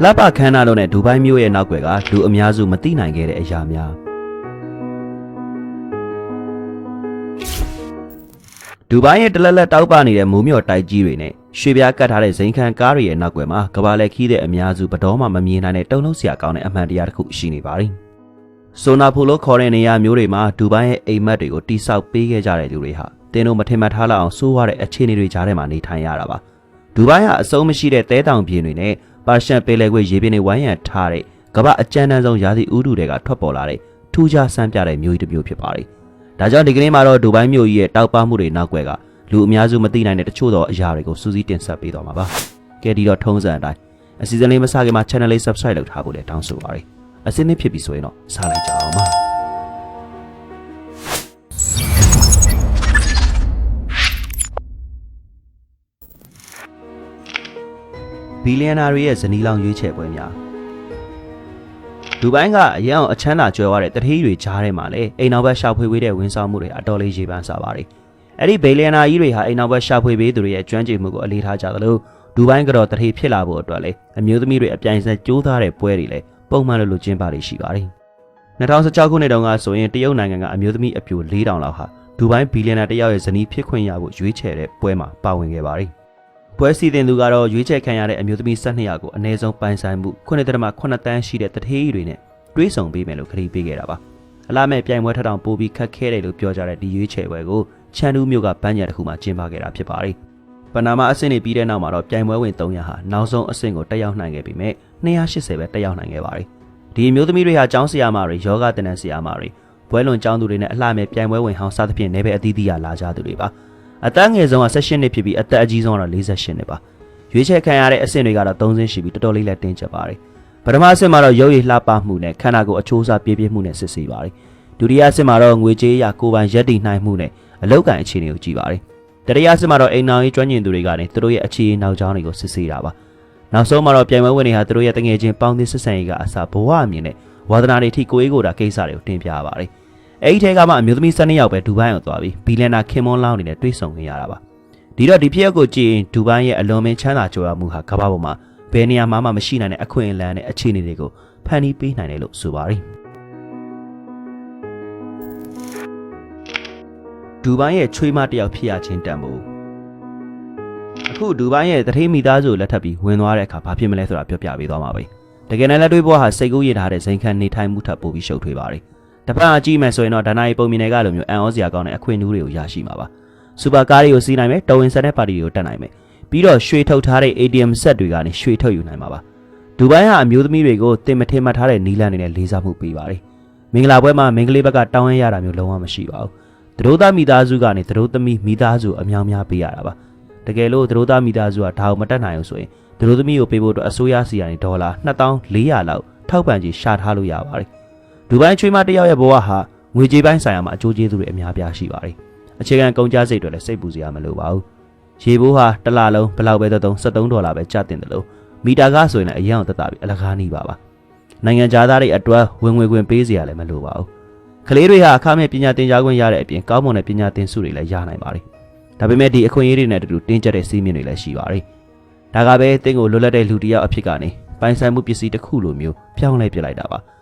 လပ်ပခန်းနာတို့နဲ့ဒူဘိုင်းမြို့ရဲ့နောက်ွယ်ကလူအများစုမသိနိုင်ခဲ့တဲ့အရာများဒူဘိုင်းရဲ့တလက်လက်တောက်ပနေတဲ့မိုးမြော်တိုက်ကြီးတွေနဲ့ရွှေပြားကတ်ထားတဲ့ဇိမ်ခံကားတွေရဲ့နောက်ွယ်မှာကဘာလက်ခီးတဲ့အများစုဘတော်မှမမြင်နိုင်တဲ့တုံလုံးစရာကောင်းတဲ့အမှန်တရားတစ်ခုရှိနေပါတယ်။ဆိုနာဖိုလို့ခေါ်တဲ့နေရာမျိုးတွေမှာဒူဘိုင်းရဲ့အိမ်မက်တွေကိုတိဆောက်ပေးခဲ့ကြတဲ့လူတွေဟာတင်းတို့မထင်မှတ်ထားလောက်အောင်စိုးရတဲ့အခြေအနေတွေကြားထဲမှာနေထိုင်ရတာပါ။ဒူဘိုင်းဟာအဆုံးမရှိတဲ့တဲတောင်ပြင်တွေနဲ့ပါရှန်ပေလေခွေရေပြင်တွေဝိုင်းရံထားတဲ့ကမ္ဘာအကြမ်းတမ်းဆုံးရာသီဥတုတွေကထွက်ပေါ်လာတဲ့ထူးခြားဆန်းပြတဲ့မျိုးကြီးတစ်မျိုးဖြစ်ပါတယ်။ဒါကြောင့်ဒီကနေ့မှာတော့ဒူဘိုင်းမြို့ကြီးရဲ့တောက်ပမှုတွေနောက်ွယ်ကလူအများစုမသိနိုင်တဲ့တချို့သောအရာတွေကိုစူးစီးတင်ဆက်ပေးသွားမှာပါ။ကဲဒီတော့ထုံးစံအတိုင်းအစီအစဉ်လေးမစခင်မှာ channel လေး subscribe လုပ်ထားဖို့လည်းတောင်းဆိုပါရစေ။အစင်းနစ်ဖြစ်ပြီဆိုရင်တော့စလိုက်ကြအောင်ပါ။ဘီလီယံနာတွေရဲ့ဇနီးလောင်ရွေးချယ်ပွဲများဒူဘိုင်းကအရန်အချမ်းသာကျွဲသွားတဲ့တထေးတွေကြားထဲမှာလည်းအိမ်နောက်ဘက်ရှာဖွေပေးတဲ့ဝန်ဆောင်မှုတွေအတော်လေးရေပန်းစားပါတယ်။အဲ့ဒီဘီလီယံနာကြီးတွေဟာအိမ်နောက်ဘက်ရှာဖွေပေးသူတွေရဲ့ကျွမ်းကျင်မှုကိုအလေးထားကြသလိုဒူဘိုင်းကတော့တထေးဖြစ်လာဖို့အတွက်လည်းအမျိုးသမီးတွေအပြိုင်ဆက်ကြိုးစားတဲ့ပွဲတွေလည်းပုံမှန်လိုကျင်းပလေးရှိပါတယ်။2016ခုနှစ်တုန်းကဆိုရင်တရုတ်နိုင်ငံကအမျိုးသမီးအပြို4000လောက်ဟာဒူဘိုင်းဘီလီယံနာတယောက်ရဲ့ဇနီးဖြစ်ခွင့်ရဖို့ရွေးချယ်တဲ့ပွဲမှာပါဝင်ခဲ့ပါတယ်။ပွဲစီစဉ်သူကတော့ရွေးချယ်ခံရတဲ့အမျိုးသမီး12ယောက်ကိုအနည်းဆုံးပိုင်ဆိုင်မှု9.8 တန်းရှိတဲ့တထေးတွေနဲ့တွေးဆောင်ပေးမယ်လို့ခရီးပေးခဲ့တာပါ။အလားမဲ့ပြိုင်ပွဲထထောင်ပိုပြီးခက်ခဲတယ်လို့ပြောကြတဲ့ဒီရွေးချယ်ပွဲကိုချန်တူးမြို့ကပန်းညံတစ်ခုမှကျင်းပခဲ့တာဖြစ်ပါတယ်။ပနာမာအဆင့်တွေပြီးတဲ့နောက်မှာတော့ပြိုင်ပွဲဝင်300ဟာနောက်ဆုံးအဆင့်ကိုတက်ရောက်နိုင်ခဲ့ပြီးမဲ့280ပဲတက်ရောက်နိုင်ခဲ့ပါတယ်။ဒီအမျိုးသမီးတွေဟာကျောင်းဆရာမတွေယောဂသင်တန်းဆရာမတွေဘွဲလွန်ကျောင်းသူတွေနဲ့အလှမဲ့ပြိုင်ပွဲဝင်ဟောင်းစသဖြင့်နယ်ပယ်အသီးသီးလာကြသူတွေပါ။အသက်ငယ်ဆုံးက18နှစ်ဖြစ်ပြီးအသက်အကြီးဆုံးကတော့48နှစ်ပါ။ရွေးချယ်ခံရတဲ့အဆင့်တွေကတော့3ဆင့်ရှိပြီးတော်တော်လေးလည်းတင်းကျပ်ပါတယ်။ပထမအဆင့်မှာတော့ရုပ်ရည်လှပမှုနဲ့ခန္ဓာကိုယ်အချိုးအစားပြည့်ပြည့်မှုနဲ့စစ်ဆေးပါတယ်။ဒုတိယအဆင့်မှာတော့ငွေကြေးရာကိုယ်ပိုင်ရက်တည်နိုင်မှုနဲ့အလောက်ကန်အခြေအနေကိုကြည့်ပါတယ်။တတိယအဆင့်မှာတော့အိမ်နောင်ရေးကျွမ်းကျင်သူတွေကနေသူတို့ရဲ့အခြေအနေနောက်ကြောင်းတွေကိုစစ်ဆေးတာပါ။နောက်ဆုံးမှာတော့ပြိုင်ပွဲဝင်တွေဟာသူတို့ရဲ့တငယ်ချင်းပေါင်းသင်းဆက်ဆံရေးကအစားဘဝအမြင်နဲ့ဝါသနာတွေထိကိုယ်ရေးကိုယ်တာကိစ္စတွေကိုတင်ပြရပါတယ်။အဲဒီထဲကမှအမျိုးသမီး12ယောက်ပဲဒူဘိုင်းကိုသွားပြီးဘီလီယံနာခင်မွန်းလောင်းနေတဲ့တွေ့ဆုံနေရတာပါ။ဒီတော့ဒီဖြစ်ရပ်ကိုကြည့်ရင်ဒူဘိုင်းရဲ့အလွန်မင်းချမ်းသာကြွယ်ဝမှုဟာကမ္ဘာပေါ်မှာဘယ်နေရာမှမရှိနိုင်တဲ့အခွင့်အလမ်းနဲ့အခြေအနေတွေကိုဖန်တီးပေးနိုင်တယ်လို့ဆိုပါတယ်။ဒူဘိုင်းရဲ့ချွေးမတစ်ယောက်ဖြစ်ရခြင်းတန်ဖိုးအခုဒူဘိုင်းရဲ့တထေးမိသားစုလက်ထပ်ပြီးဝင်သွားတဲ့အခါဘာဖြစ်မလဲဆိုတာပြောပြပေးသွားမှာပဲ။တကယ်နဲ့လက်တွေ့ဘဝဟာစိတ်ကူးရထားတဲ့ဇိမ်ခံနေထိုင်မှုထပ်ပိုပြီးရှုပ်ထွေးပါတယ်။တစ်ဖက်ကကြည့်မယ်ဆိုရင်တော့ဒါနာရီပုံမြင်တွေကလိုမျိုးအန်ဩစရာကောင်းတဲ့အခွင့်အရေးတွေကိုရရှိမှာပါ။စူပါကားတွေကိုစီးနိုင်မယ်၊တော်ဝင်ဆက်တဲ့ပါတီတွေကိုတက်နိုင်မယ်။ပြီးတော့ရွှေထုတ်ထားတဲ့ ATM ဆက်တွေကနေရွှေထုတ်ယူနိုင်မှာပါ။ဒူဘိုင်းဟာအမျိုးသမီးတွေကိုတင်မထင်မှတ်ထားတဲ့နီလန်တွေနဲ့လေးစားမှုပေးပါတယ်။မင်္ဂလာပွဲမှာမင်္ဂလေးဘက်ကတောင်းရရတာမျိုးလုံးဝမရှိပါဘူး။သူတို့သားမိသားစုကနေသူတို့သမီးမိသားစုအများများပေးရတာပါ။တကယ်လို့သူတို့သားမိသားစုကဒါကိုမတက်နိုင်ဘူးဆိုရင်သူတို့သမီးကိုပေးဖို့အတွက်အစိုးရစီကနေဒေါ်လာ2400လောက်ထောက်ပံ့ကြေးရှာထားလို့ရပါတယ်။ဒူဘိုင်းချွေးမတစ်ယောက်ရဲ့ဘဝဟာငွေကြေးပိုင်းဆိုင်ရာမှာအကျိုးကျေးဇူးတွေအများပြားရှိပါတယ်။အခြေခံကုန်ကျစရိတ်တွေလည်းစိတ်ပူစရာမလိုပါဘူး။ရေဘိုးဟာတစ်လလုံးဘယ်လောက်ပဲ$13ပဲကျတင်တယ်လို့မီတာကားဆိုရင်လည်းအရင်အောင်သက်သာပြီးအလကားနှီးပါပါ။နိုင်ငံသားတွေအတွက်ဝင်ငွေခွင့်ပေးစရာလည်းမလိုပါဘူး။ကလေးတွေဟာအခမဲ့ပညာသင်ကြားခွင့်ရတဲ့အပြင်ကောင်းမွန်တဲ့ပညာသင်ဆုတွေလည်းရနိုင်ပါတယ်။ဒါပေမဲ့ဒီအခွင့်အရေးတွေနဲ့အတူတင်းကျပ်တဲ့စီးမြင်တွေလည်းရှိပါတယ်။ဒါကပဲတင်းကိုလွတ်လပ်တဲ့လူတစ်ယောက်အဖြစ်ကနေပိုင်ဆိုင်မှုပစ္စည်းတစ်ခုလိုမျိုးပြောင်းလဲပြလိုက်တာပါ။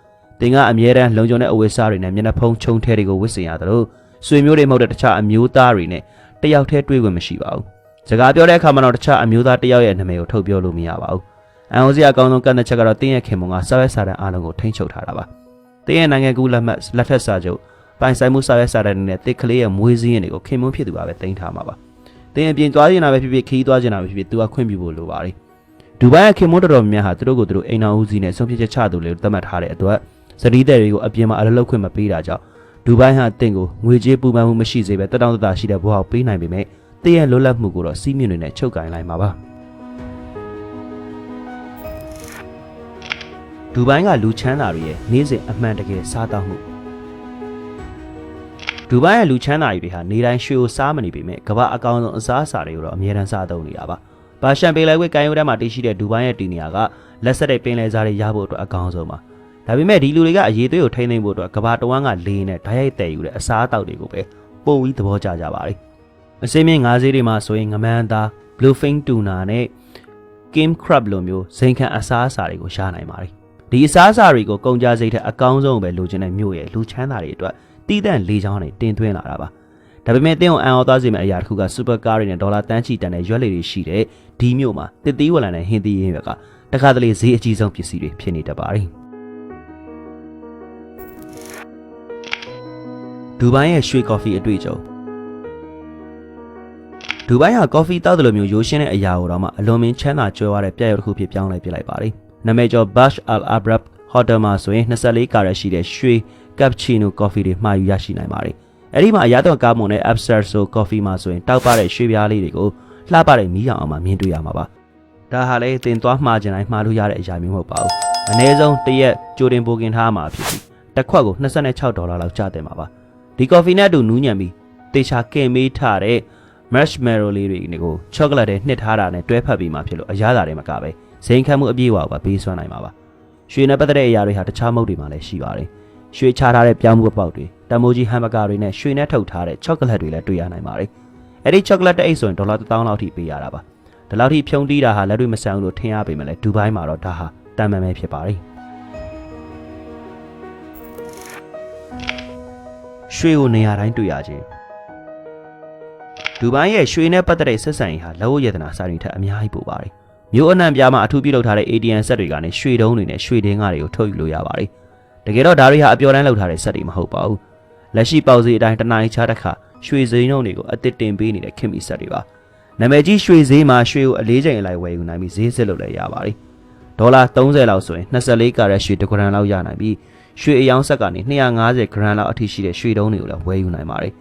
တင်းကအမြဲတမ်းလုံခြုံတဲ့အဝတ်အစားတွေနဲ့မျက်နှာဖုံးချုံထဲတွေကိုဝတ်ဆင်ရသလိုဆွေမျိုးတွေမဟုတ်တဲ့တခြားအမျိုးသားတွေနဲ့တယောက်တည်းတွေ့ခွင့်မရှိပါဘူး။စကားပြောတဲ့အခါမှာတော့တခြားအမျိုးသားတစ်ယောက်ရဲ့နာမည်ကိုထုတ်ပြောလို့မရပါဘူး။အန်အိုစီအကောင်းဆုံးကန့်တဲ့ချက်ကတော့တင်းရဲ့ခင်မုံကစာရွက်စာတမ်းအားလုံးကိုထိန်းချုပ်ထားတာပါ။တင်းရဲ့နိုင်ငံကူးလက်ထက်စာချုပ်ပိုင်ဆိုင်မှုစာရွက်စာတမ်းတွေနဲ့တစ်ကလေးရဲ့မွေးစင်းတွေကိုခင်မုံဖြစ်သူပါပဲတင်ထားမှာပါ။တင်းအပြင်သွားနေတာပဲဖြစ်ဖြစ်ခီးသွားနေတာပဲဖြစ်ဖြစ်သူကခွင့်ပြုဖို့လိုပါတယ်။ဒူဘိုင်းရဲ့ခင်မုံတော်တော်များများဟာသူတို့ကိုသူတို့အိမ်တော်ဦးစီးနဲ့ဆုံးဖြတ်ချက်ချသူတွေကိုသတ်မှတ်ထားတဲ့အတွက်ဇနီးတဲ့တွေကိုအပြင်မှာအလုပ်လုပ်ခွင့်မပေးတာကြောင့်ဒူဘိုင်းဟာတင်းကိုငွေကြေးပူပန်မှုမရှိစေပဲတက်တောင့်တတာရှိတဲ့ဘဝကိုပေးနိုင်ပေမဲ့တင်းရဲ့လွတ်လပ်မှုကိုတော့စီးမြင်တွေနဲ့ချုပ်ကင်လိုက်မှာပါဒူဘိုင်းကလူချမ်းသာတွေရဲ့နေ့စဉ်အမှန်တကယ်စားတောက်မှုဒူဘိုင်းရဲ့လူချမ်းသာတွေဟာနေတိုင်းရွှေကိုစားမနေပေမဲ့ကမ္ဘာအကောင်ဆုံးအစားအစာတွေကိုတော့အမြဲတမ်းစားသုံးနေတာပါပါရှန်ပေလေဝဲကိုင်ရိုးထဲမှာတည်ရှိတဲ့ဒူဘိုင်းရဲ့တီနီယာကလက်ဆက်တဲ့ပင်လယ်စားတွေရဖို့အတွက်အကောင်ဆုံးပါဒါပေမဲ့ဒီလူတွေကအရေးသွေးကိုထိန်းသိမ်းဖို့အတွက်ကမ္ဘာတဝန်းကလေနဲ့ဓာတ်ရိုက်တည်ယူတဲ့အစားအသောက်တွေကိုပဲပို့ပြီးသဘောကျကြပါတယ်အစင်းမြင့်ငါးဈေးတွေမှာဆိုရင်ငမန်းသား bluefin tuna နဲ့ King Crab လိုမျိုးဇိမ်ခံအစားအစာတွေကိုရှားနိုင်ပါတယ်ဒီအစားအစာတွေကိုကုန်ကြစိတ်ထက်အကောင်းဆုံးပဲလိုချင်တဲ့မြို့ရဲ့လူချမ်းသာတွေအတွက်တည်တံ့လေးချောင်းတွေတင်သွင်းလာတာပါဒါပေမဲ့တင်းအောင်အံ့ဩသွားစေမယ့်အရာတစ်ခုကစူပါကားတွေနဲ့ဒေါ်လာတန်းချီတန်တဲ့ရွက်လေးတွေရှိတဲ့ဒီမြို့မှာတစ်သီးဝလံနဲ့ဟင်းသီးရင်းရွက်ကတခါတလေဈေးအကြီးဆုံးပစ္စည်းတွေဖြစ်နေတတ်ပါတယ်ဒူဘိုင်းရဲ့ရွှေကော်ဖီအတွေ့အကြုံဒူဘိုင်းဟာကော်ဖီတောက်တယ်လို့မျိုးရိုးရှင်းတဲ့အရာကိုတော့မှအလွန်မင်းချမ်းသာကြွယ်ဝတဲ့ပြရုပ်တစ်ခုဖြစ်ပြောင်းလဲပြလိုက်ပါတယ်နာမည်ကျော် Bash Al Arab Hotel မှာဆိုရင်24ကာရက်ရှိတဲ့ရွှေကပ်ချီနိုကော်ဖီတွေမှာယူရရှိနိုင်ပါတယ်အဲ့ဒီမှာအရသာကားမွန်တဲ့ Espresso ကော်ဖီမှာဆိုရင်တောက်ပတဲ့ရွှေပြားလေးတွေကိုလှပတဲ့မီးရောင်အောင်မှမြင်တွေ့ရမှာပါဒါဟာလည်းတင်သွားမှားကျင်တိုင်းမှားလို့ရတဲ့အရာမျိုးမဟုတ်ပါဘူးအနည်းဆုံးတစ်ရက်ကြိုတင်ပိုကင်ထားမှာဖြစ်ပြီးတစ်ခွက်ကို$26လောက်ကျတင်မှာပါဒီကော်ဖီနဲ့အတူနူးညံ့ပြီးတေချာကင်မေးထားတဲ့ marshmallow လေးတွေကိုချောကလက်တွေနှစ်ထားတာနဲ့တွဲဖက်ပြီးမှဖြစ်လို့အရသာတွေမကပဲဇိမ်ခံမှုအပြည့်အဝပါပေးစွမ်းနိုင်မှာပါရွှေနဲ့ပတ်သက်တဲ့အရာတွေဟာတခြားမုတ်တွေမှာလည်းရှိပါတယ်ရွှေချထားတဲ့ပြောင်းမှုပေါက်တွေတမိုးကြီးဟမ်ဘဂါတွေနဲ့ရွှေနဲ့ထုတ်ထားတဲ့ချောကလက်တွေလည်းတွေ့ရနိုင်ပါတယ်အဲ့ဒီချောကလက်တစ်အိတ်ဆိုရင်$1000လောက်ထိပေးရတာပါဒီလောက်ထိဖြုံးတီးတာဟာလက်တွေ့မဆန်ဘူးလို့ထင်ရပေမဲ့လည်းဒူဘိုင်းမှာတော့ဒါဟာတန်မှန်ပဲဖြစ်ပါတယ်ရွှေကိုနေရာတိုင်းတွေ့ရခြင်းဒူဘိုင်းရဲ့ရွှေနဲ့ပတ်သက်တဲ့ဆက်ဆံရေးဟာလက်ဝတ်ရတနာစာရင်းထက်အများကြီးပိုပါတယ်မြို့အနှံ့ပြားမှာအထူးပြုလုပ်ထားတဲ့ ATM ဆက်တွေကနေရွှေတုံးတွေနဲ့ရွှေဒင်းကားတွေကိုထုတ်ယူလို့ရပါတယ်တကယ်တော့ဒါတွေဟာအပျော်တမ်းလုပ်ထားတဲ့ဆက်တွေမဟုတ်ပါဘူးလက်ရှိပေါက်စီအတိုင်းတနိုင်ချတစ်ခါရွှေစိမ်းလုံးတွေကိုအသစ်တင်ပေးနေတဲ့ခင်မီဆက်တွေပါနာမည်ကြီးရွှေဈေးမှာရွှေကိုအလေးချိန်အလိုက်ဝယ်ယူနိုင်ပြီးဈေးစစ်လုပ်လည်းရပါတယ်$30လောက်ဆိုရင်24ကာရက်ရွှေ1 gram လောက်ရနိုင်ပြီးရွှေအယောင်ဆက်ကနေ250 gram လောက်အထိရှိတဲ့ရွှေတုံးတွေကိုလည်းဝယ်ယူနိုင်ပါတယ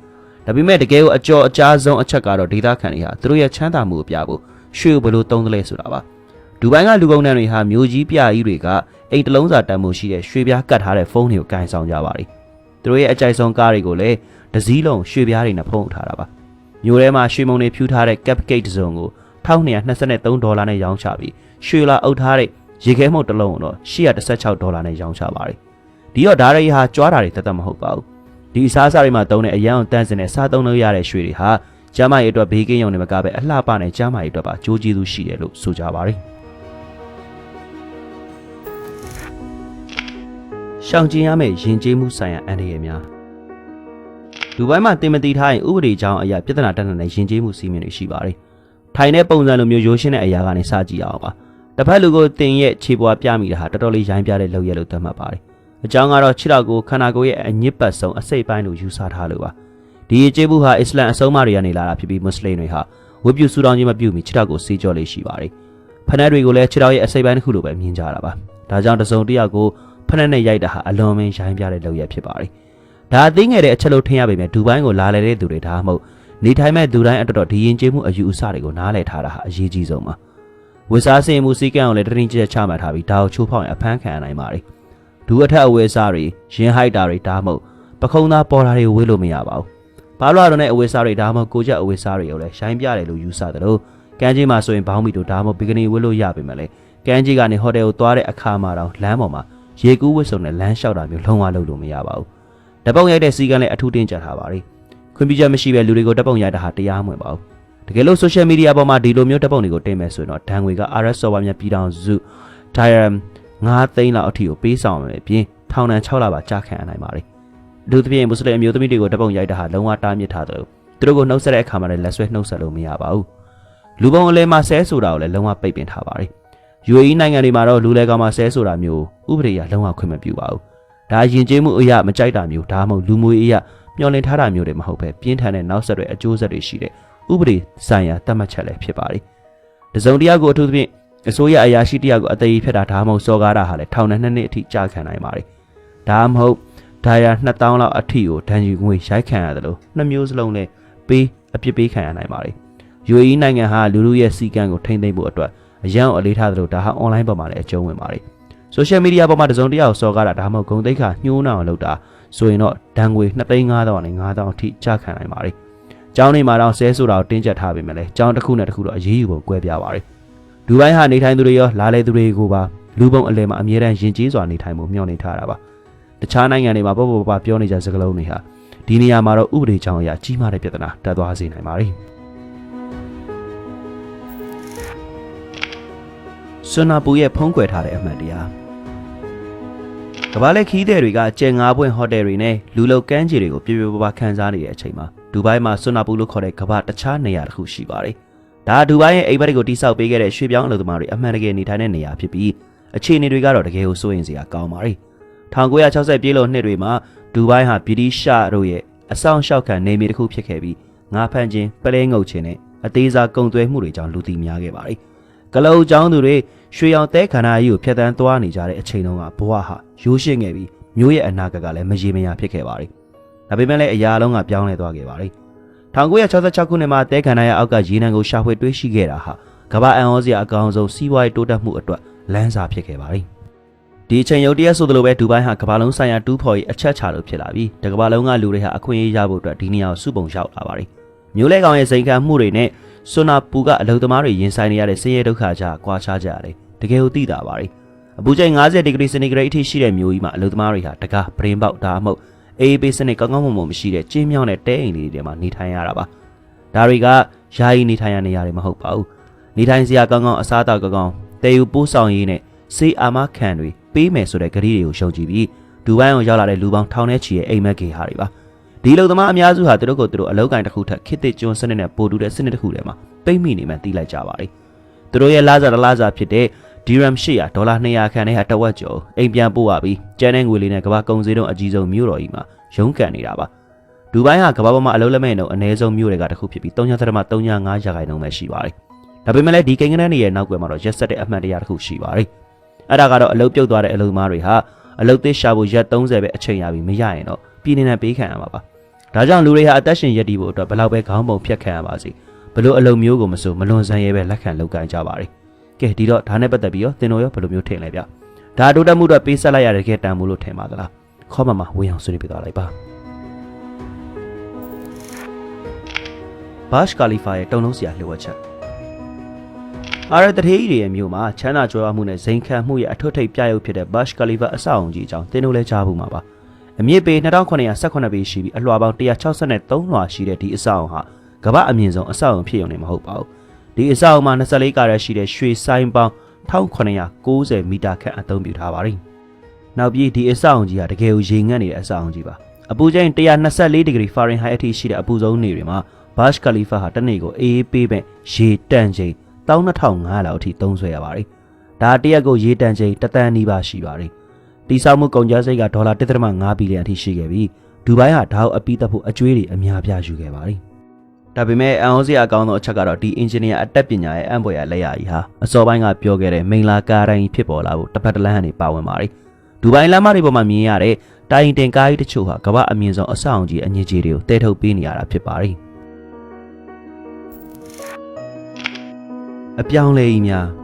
်ဒါပေမဲ့တကယ်ကိုအကျော်အကြားဆုံးအချက်ကတော့ဒေသခံတွေဟာသူတို့ရဲ့ချမ်းသာမှုကိုပြဖို့ရွှေကိုဘယ်လိုသုံးသလဲဆိုတာပါဒူဘိုင်းကလူကုန်တန်းတွေဟာမျိုးကြီးပြကြီးတွေကအိမ်တလုံးစာတန်မှုရှိတဲ့ရွှေပြားကတ်ထားတဲ့ဖုန်းတွေကိုကင်ဆောင်ကြပါတယ်သူတို့ရဲ့အကြိုက်ဆုံးကားတွေကိုလည်းတစည်းလုံးရွှေပြားတွေနဲ့ဖုံးထားတာပါမျိုးထဲမှာရွှေမုံတွေဖြူထားတဲ့ cupcake တစ်စုံကို$1223နဲ့ရောင်းချပြီးရွှေလာအုပ်ထားတဲ့ရေခဲမှုန့်တစ်လုံးကိုတော့$816နဲ့ရောင်းချပါတယ်ဒီတော့ဒါတွေဟာကြွားတာတွေတသက်မဟုတ်ပါဘူးဒီအစားအစာတွေမှာသုံးတဲ့အရန်အောင်တန်းစင်နဲ့စားသုံးလို့ရတဲ့ရွှေတွေဟာကျန်းမာရေးအတွက်ဘေးကင်းရုံနဲ့မကပဲအလှပနဲ့ကျန်းမာရေးအတွက်ပါကြိုးကျေးဇူးရှိတယ်လို့ဆိုကြပါတယ်ရှောင်ကျဉ်ရမယ့်ယဉ်ကျေးမှုဆိုင်ရာအန္တရာယ်များဒူဘိုင်းမှာတင်မတီထားရင်ဥပဒေကြောင်းအရာပြဿနာတက်နေတဲ့ယဉ်ကျေးမှုစီမင်းတွေရှိပါတယ်ထိုင်တဲ့ပုံစံလိုမျိုးရိုးရှင်းတဲ့အရာကနေစကြည့်အောင်ပါတစ်ဖက်လူကိုတင်ရဲ့ခြေပွားပြမိတာဟာတော်တော်လေးရိုင်းပြတဲ့လုပ်ရလို့သတ်မှတ်ပါတယ်အကြောင်းကတော့ခြေထောက်ကိုခန္ဓာကိုယ်ရဲ့အညစ်ပတ်ဆုံးအစိတ်ပိုင်းလိုယူဆထားလို့ပါဒီယဉ်ကျေးမှုဟာအစ္စလမ်အဆုံးအမတွေကနေလာတာဖြစ်ပြီးမွတ်စလင်တွေဟာဝတ်ပြုဆူတောင်းခြင်းမပြုမီခြေထောက်ကိုဆေးကြောလေးရှိပါတယ်ဖနက်တွေကိုလည်းခြေထောက်ရဲ့အစိတ်ပိုင်းတစ်ခုလိုပဲမြင်ကြတာပါဒါကြောင့်တစုံတစ်ယောက်ကိုဖနက်နဲ့ရိုက်တာဟာအလွန်မင်းရိုင်းပြတဲ့လုပ်ရဖြစ်ပါတယ်ဒါအသိငယ်တဲ့အချက်လို့ထင်ရပေမဲ့ဒူဘိုင်းကိုလာလည်တဲ့သူတွေဒါမှမဟုတ်နေထိုင်မဲ့သူတိုင်းအတော်ဒီယဉ်ကျေးမှုအယူအဆတွေကိုနားလည်ထားတာဟာအရေးကြီးဆုံးပါဝစ်စားစင်မှုစည်းကမ်းအောင်လည်းတရင်ကျက်ချမှတ်ထားပြီးဒါကိုချိုးဖောက်ရင်အဖမ်းခံရနိုင်ပါတယ်ဒူအထက်အဝယ်စားတွေရင်ဟိုက်တာတွေဒါမှမဟုတ်ပခုံးသားပေါ်တာတွေကိုဝေးလို့မရပါဘူးဘာလို့ရတော့နဲ့အဝယ်စားတွေဒါမှမဟုတ်ကိုချက်အဝယ်စားတွေကိုလည်းရိုင်းပြတယ်လို့ယူဆတယ်လို့ကန်းကြီးမှာဆိုရင်ဘောင်းမီတို့ဒါမှမဟုတ်ဘီကနီဝေးလို့ရပေမဲ့လည်းကန်းကြီးကနေဟိုတယ်ကိုသွားတဲ့အခါမှာတော့လမ်းပေါ်မှာရေကူးဝစ်စုံနဲ့လမ်းလျှောက်တာမျိုးလုံးဝလုပ်လို့မရပါဘူးဓာတ်ပုံရိုက်တဲ့စီကံလည်းအထူးတင်ကြထားပါတယ်ခွင့်ပြုချက်မရှိပဲလူတွေကိုဓာတ်ပုံရိုက်တာဟာတရားမဝင်ပါဘူးတကယ်လို့ social media ပေါ်မှာဒီလိုမျိုးဓာတ်ပုံတွေကိုတင်မယ်ဆိုရင်တော့ဒဏ်ငွေက RS server များပြည်ထောင်စုDirham 9 သိန်းလောက်အထိကိုပေးဆောင်မယ်ပြင်ထောင်ဒဏ်6လပါကြာခံရနိုင်ပါတယ်လူသဖြင့်မွတ်စလင်အမျိုးသမီးတွေကိုဓာတ်ပုံရိုက်တာဟာလုံးဝတားမြစ်ထားတယ်သူတို့ကိုနှုတ်ဆက်တဲ့အခါမှာလည်းလက်ဆွဲနှုတ်ဆက်လို့မရပါဘူးလူပုံအလဲမှာဆဲဆိုတာကိုလည်းလုံးဝပိတ်ပင်ထားပါတယ် UAE နိုင်ငံတွေမှာတော့လူလဲကောင်မှာဆဲဆိုတာမျိုးဥပဒေအရလုံးဝခွင့်မပြုပါဘူးဒါယဉ်ကျေးမှုအရာမကြိုက်တာမျိုးဒါမှမဟုတ်လူမျိုးအရာမျှော်လင့်ထားတာမျိုးတွေမဟုတ်ပဲပြင်းထန်တဲ့နောက်ဆက်တွေအကျိုးဆက်တွေရှိတဲ့ဥပဒေဆိုင်ရာသတ်မှတ်ချက်လည်းဖြစ်ပါတယ်တစုံတရာကိုအထူးသဖြင့်အစိုးရအရာရှိတယောက်ကိုအသေးဖြတ်တာဒါမှမဟုတ်စော်ကားတာဟာလည်းထောင်ဒဏ်2 နှစ်အထိကြာခံနိုင်ပါတယ်ဒါမှမဟုတ်ဒါရ2000လောက်အထိကိုဒဏ်ယူငွေရိုက်ခံရတယ်လို့2မျိုးစလုံးလည်းပေးအပြစ်ပေးခံရနိုင်ပါတယ် UAE နိုင်ငံဟာလူလူရဲ့စီကံကိုထိန်းသိမ်းဖို့အတွက်အရန်အလေးထားသလိုဒါဟာ online ပေါ်မှာလည်းအကျုံးဝင်ပါတယ် social media ပေါ်မှာတစုံတရာကိုစော်ကားတာဒါမှမဟုတ်ဂုဏ်သိက္ခာညှိုးနှောင်လုပ်တာဆိုရင်တော့ဒဏ်ငွေ2,500နဲ့9,000အထိကြာခံနိုင်ပါတယ်ကျောင်းတွေမှာတော့ဆဲဆိုတာကိုတင်းကျပ်ထားပေမဲ့လည်းကျောင်းတစ်ခုနဲ့တစ်ခုတော့အရေးယူဖို့ကွဲပြားပါတယ်ဒူဘိုင်းဟာနေထိုင်သူတွေရောလာလေသူတွေကိုပါလူပုံအလဲမှာအမြဲတမ်းယဉ်ကျေးစွာနေထိုင်မှုမျှော်နေထားတာပါတခြားနိုင်ငံတွေမှာပေါ့ပေါ့ပါပြောနေကြစကားလုံးတွေဟာဒီနေရာမှာတော့ဥပဒေကြောင်းအရာကြီးမားတဲ့ပြဿနာတက်သွားစေနိုင်ပါတယ် ဆွနာပူရဲ့ဖုံးကွယ်ထားတဲ့အမှန်တရားကမ္ဘာလက်ခီးသည်တွေကကျယ်ငါးပွင့်ဟိုတယ်တွေနဲ့လူလုံကမ်းခြေတွေကိုပြပြပပခန်းစားနေတဲ့အချိန်မှာဒူဘိုင်းမှာဆွနာပူလို့ခေါ်တဲ့ကမ္ဘာတခြားနေရာတစ်ခုရှိပါတယ်ဒါဒူဘိုင်းရဲ့အိမ်ဘက်တွေကိုတိစောက်ပေးခဲ့တဲ့ရွှေပြောင်းအလုပ်သမားတွေအမှန်တကယ်နေထိုင်တဲ့နေရာဖြစ်ပြီးအခြေအနေတွေကတော့တကယ်ကိုစိုးရိမ်စရာကောင်းပါတယ်1960ပြည့်လို့နှစ်တွေမှာဒူဘိုင်းဟာဗြိတိရှတို့ရဲ့အဆောင်ရှောက်ခံနေမြေတစ်ခုဖြစ်ခဲ့ပြီးငါးဖမ်းခြင်းပလဲငုတ်ခြင်းနဲ့အသေးစားကုန်သွယ်မှုတွေကြောင့်လူသိများခဲ့ပါတယ်ကလုတ်ကျောင်းသူတွေရွှေရောင်တဲခန္ဓာကြီးကိုဖျက်ဆီးသွားနေကြတဲ့အချိန်တုန်းကဘဝဟာရိုးရှင်းခဲ့ပြီးမျိုးရဲ့အနာဂတ်ကလည်းမရေမရာဖြစ်ခဲ့ပါတယ်ဒါပေမဲ့လည်းအရာလုံးကပြောင်းလဲသွားခဲ့ပါတယ်1966ခုနှစ်မှာတဲခန္ဓာရဲ့အောက်ကရေနံကိုရှာဖွေတွေ့ရှိခဲ့တာဟာကမ္ဘာအံ့ဩစရာအကောင်ဆုံးစီးပွားရေးတိုးတက်မှုအတွက်လမ်းစာဖြစ်ခဲ့ပါတယ်ဒီအချိန်ရုပ်တရက်ဆိုသလိုပဲဒူဘိုင်းဟာကမ္ဘာလုံးဆိုင်ရာတူးဖော်ရေးအချက်ချလို့ဖြစ်လာပြီးတကမ္ဘာလုံးကလူတွေဟာအခွင့်အရေးရဖို့အတွက်ဒီနေရာကိုစုပုံရောက်လာပါတယ်မျိုးလဲကောင်ရဲ့စိန်ခံမှုတွေနဲ့ဆွနာပူကအလုံသမားတွေရင်ဆိုင်နေရတဲ့ဆင်းရဲဒုက္ခကြားကွာခြားကြရတယ်တကယ်ကိုသိတာပါလေအပူချိန်50ဒီဂရီစင်တီဂရိတ်အထိရှိတဲ့မျိုးကြီးမှာအလုံသမားတွေဟာတကားပရင်ပေါက်ဒါမှမဟုတ်အေးပေးစနစ်ကောင်းကောင်းမွန်မွန်မရှိတဲ့ကျင်းမြောင်းတဲ့တဲအိမ်လေးတွေမှာနေထိုင်ရတာပါဒါတွေကယာယီနေထိုင်ရနေရတယ်မဟုတ်ပါဘူးနေထိုင်စရာကောင်းကောင်းအစားအသောက်ကောင်းကောင်းတဲယူပိုးဆောင်ရေးနဲ့စေးအာမခံတွေပေးမယ်ဆိုတဲ့ဂရီတွေကိုရှုံကြည့်ပြီးဒူဘိုင်းအောင်ရောက်လာတဲ့လူပေါင်းထောင်ထဲချီရဲ့အိမ်မက်ကေဟာတွေပါဒီလုံသမားအများစုဟာသူတို့ကိုသူတို့အလောက်ကန်တစ်ခုထက်ခစ်တစ်ကျွန်းစနစ်နဲ့ပို့တူတဲ့စနစ်တစ်ခုထဲမှာပိတ်မိနေမှသိလိုက်ကြပါလေသူတို့ရဲ့လစာဖြစ်တဲ့ဒီရမ်800ဒေါ်လာ200ခန့်နဲ့ဟာတဝက်ကျော်အိမ်ပြန်ပို့ရပြီးကျန်းတဲ့ငွေလေးနဲ့ကမ္ဘာကုန်စည်တုံးအကြီးဆုံးမြို့တော်ကြီးမှာရုန်းကန်နေတာပါဒူဘိုင်းဟာကမ္ဘာပေါ်မှာအလုံးလက်မဲ့နှုန်းအနည်းဆုံးမြို့တွေကတစ်ခုဖြစ်ပြီး3.35%ပဲရှိပါတယ်ဒါပေမဲ့လည်းဒီကိန်းဂဏန်းတွေရဲ့နောက်ွယ်မှာတော့ရက်ဆက်တဲ့အမှန်တရားတစ်ခုရှိပါတယ်အဲ့ဒါကတော့အလုပ်ပြုတ်သွားတဲ့အလုပ်သမားတွေဟာအလုပ်သစ်ရှာဖို့ရက်30ပဲအချိန်ရပြီးမရရင်တော့ပြည်နေနဲ့ပေးခံရမှာပါဒါကြောင့်လူတွေဟာအသက်ရှင်ရည်တည်ဖို့အတွက်ဘယ်လောက်ပဲခေါင်းပုံဖြတ်ခံရပါစေဘလို့အလုပ်မျိုးကိုမဆိုမလွန်ဆန်းရဲပဲလက်ခံလုပ်ကိုင်ကြပါလေကဲဒီတော့ဒါနဲ့ပတ်သက်ပြီးရောသင်တို့ရောဘယ်လိုမျိုးထင်လဲဗျဒါတိုးတက်မှုအတွက်ပေးဆက်လိုက်ရတဲ့ကဲတန်မှုလို့ထင်ပါသလားခေါ်မမဝေးအောင်ဆွေးနွေးပြသွားလိုက်ပါဘတ်ရှ်ကာလီဖာရဲ့တုံလုံးစရာလှုပ်ဝက်ချက်အာရတထေးကြီးရဲ့မြို့မှာချမ်းသာကြွယ်ဝမှုနဲ့ဇိမ်ခံမှုရဲ့အထွတ်ထိပ်ပြရုပ်ဖြစ်တဲ့ဘတ်ရှ်ကာလီဖာအဆောက်အုံကြီးအကြောင်းသင်တို့လည်းကြားဘူးမှာပါအမြင့်ပေ2918ပေရှိပြီးအလွှာပေါင်း163လွှာရှိတဲ့ဒီအဆောက်အုံဟာကမ္ဘာအမြင့်ဆုံးအဆောက်အုံဖြစ်ရုံနဲ့မဟုတ်ပါဘူးဒီအဆောက်အုံမှာ24ကာရက်ရှိတဲ့ရွှေဆိုင်ပေါင်း1990မီတာခန့်အသုံးပြုထားပါတယ်နောက်ပြီးဒီအဆောက်အုံကြီးဟာတကယ်ကိုရေငတ်နေတဲ့အဆောက်အုံကြီးပါအပူချိန်124ဒီဂရီဖာရင်ဟိုက်အထိရှိတဲ့အပူဆုံးနေတွေမှာဘတ်ရှ်ကာလီဖာဟာတစ်နေ့ကိုအေးပေးမဲ့ရေတန့်ချိန်12500လောက်အထိသုံးစွဲရပါတယ်ဒါတရက်ကိုရေတန့်ချိန်1တန်းနီးပါးရှိပါတယ်တိစောက်မှုကုန်ကျစရိတ်ကဒေါ်လာ1.5ဘီလီယံအထိရှိခဲ့ပြီးဒူဘိုင်းဟာဒါကိုအပိသက်ဖို့အကျွေးတွေအများပြားယူခဲ့ပါတယ်ဒါပေမဲ့အန်ဟောစရာအကောင်းဆုံးအချက်ကတော့ဒီအင်ဂျင်နီယာအတတ်ပညာရဲ့အံ့ဖွယ်ရလက်ရာကြီးဟာအစောပိုင်းကပြောခဲ့တဲ့မိန်လာကားတိုင်းဖြစ်ပေါ်လာဖို့တစ်ဖက်တစ်လမ်းကနေပါဝင်ပါတယ်ဒူဘိုင်းလမ်းမတွေပေါ်မှာမြင်ရတဲ့တိုင်တင်ကားကြီးတချို့ဟာကမ္ဘာအမြင့်ဆုံးအဆောက်အုံကြီးအငြင်းကြီးတွေကိုတဲထုတ်ပေးနေရတာဖြစ်ပါတယ်အပြောင်းလဲကြီးများ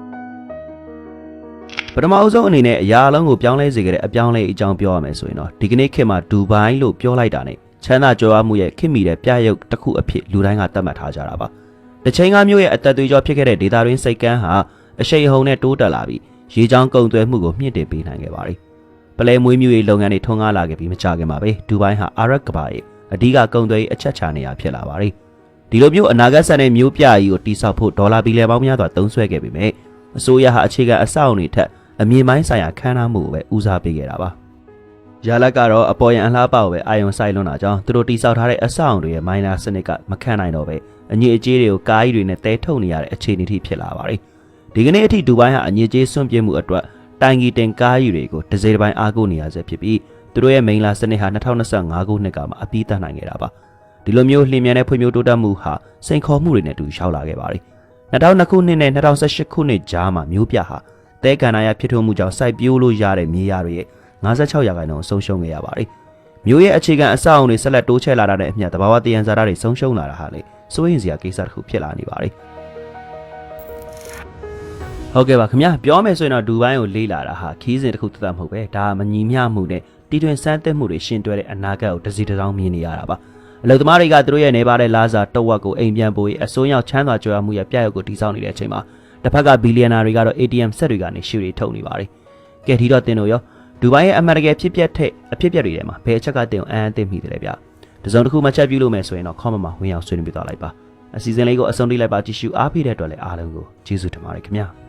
ပထမအဆုံးအနေနဲ့အရာအလုံးကိုပြောင်းလဲစေခဲ့တဲ့အပြောင်းလဲအကြောင်းပြောရမယ်ဆိုရင်တော့ဒီကနေ့ခေတ်မှာဒူဘိုင်းလို့ပြောလိုက်တာနဲ့ချမ်းသာကြွယ်ဝမှုရဲ့ခင်မီတဲ့ပြရုပ်တစ်ခုအဖြစ်လူတိုင်းကသတ်မှတ်ထားကြတာပါတချိန်ကမျိုးရဲ့အသက်သွေးကြောဖြစ်ခဲ့တဲ့ဒေတာရင်းစိတ်ကန်းဟာအရှိန်အဟုန်နဲ့တိုးတက်လာပြီးရေချောင်းကုန်သွယ်မှုကိုမြင့်တင်ပေးနိုင်ခဲ့ပါတယ်ပလဲမွေးမြူရေးလုပ်ငန်းတွေထွန်းကားလာခဲ့ပြီးမကြာခင်မှာပဲဒူဘိုင်းဟာအာရက်ကဘာရဲ့အဓိကကုန်သွယ်ရေးအချက်ချနေရာဖြစ်လာပါတယ်ဒီလိုမျိုးအနာဂတ်ဆန်တဲ့မျိုးပြကြီးကိုတိစောက်ဖို့ဒေါ်လာဘီလီယံပေါင်းများစွာသုံးစွဲခဲ့ပေမဲ့အစိုးရဟာအခြေခံအဆောက်အုံတွေထက်အမြင့်ပိုင်းဆိုင်ရာခန်းနာမှုကိုပဲဦးစားပေးခဲ့တာပါရလတ်ကတော့အပေါ်ယံအလားပါကိုပဲအာယုံဆိုင်လွန်းတာကြောင့်သူတို့တိစောက်ထားတဲ့အဆောက်အုံတွေရဲ့မိုင်းနာစနစ်ကမခံနိုင်တော့ပဲအညစ်အကြေးတွေကိုကားကြီးတွေနဲ့တဲထုတ်နေရတဲ့အခြေအနေထိဖြစ်လာပါတယ်ဒီကနေ့အထိဒူဘိုင်းဟာအညစ်အကြေးစွန့်ပစ်မှုအတွက်တိုင်ဂီတင်ကားကြီးတွေကိုတစ်စိတ်တစ်ပိုင်းအားကိုးနေရဆဲဖြစ်ပြီးသူတို့ရဲ့မိန်လာစနစ်ဟာ2025ခုနှစ်ကမှအပြီးသတ်နိုင်ခဲ့တာပါဒီလိုမျိုးလျင်မြန်တဲ့ဖွံ့ဖြိုးတိုးတက်မှုဟာစိန်ခေါ်မှုတွေနဲ့တူရောက်လာခဲ့ပါတယ်2002ခုနှစ်နဲ့2018ခုနှစ်ကြားမှာမျိုးပြဟာတဲကန္နာရဖြစ်ထွန်းမှုကြောင့်စိုက်ပျိုးလို့ရတဲ့မြေယာတွေရဲ့56%ဆုံးရှုံးခဲ့ရပါတယ်မျိုးရဲ့အခြေခံအဆောက်အုံတွေဆက်လက်တိုးချဲ့လာတာနဲ့အမျှတဘာဝတယံဇာတာတွေဆုံးရှုံးလာတာဟာလေစိုးရိမ်စရာကိစ္စတစ်ခုဖြစ်လာနေပါတယ်ဟုတ်ကဲ့ပါခင်ဗျာပြောမယ်ဆိုရင်တော့ဒူဘိုင်းကိုလေးလာတာဟာခီးစဉ်တစ်ခုတသက်မဟုတ်ပဲဒါမညီမျှမှုနဲ့တီထွင်စမ်းသစ်မှုတွေရှင်တွဲတဲ့အနာဂတ်ကိုတစ်စီတစ်စောင်းမြင်နေရတာပါအလုပ်သမားတွေကသူတို့ရဲ့နေပါတဲ့လာစာတဝက်ကိုအိမ်ပြန်ပို့ပြီးအစိုးရချမ်းသာကြွယ်ဝမှုရဲ့ပြရုပ်ကိုတည်ဆောက်နေတဲ့အချိန်မှာတစ်ဖက်ကဘီလီယံနာတွေကတော့ ATM ဆက်တွေကနေရှုတွေထုတ်နေပါတယ်ကဲဒီတော့တင်တို့ရောဒူဘိုင်းရဲ့အမှန်တကယ်ဖြစ်ပျက်တဲ့အဖြစ်အပျက်တွေထဲမှာဘယ်အချက်ကတင်အောင်အံ့အသင့်မိတယ်လဲဗျတစုံတစ်ခုမှချက်ပြုလို့မယ်ဆိုရင်တော့ comment မှာဝင်အောင်ဆွေးနွေးပြသွားလိုက်ပါအစီအစဉ်လေးကိုအဆုံးထိလိုက်ပါကြည့်ရှုအားပေးတဲ့အတွက်လည်းအားလုံးကိုကျေးဇူးတင်ပါတယ်ခင်ဗျာ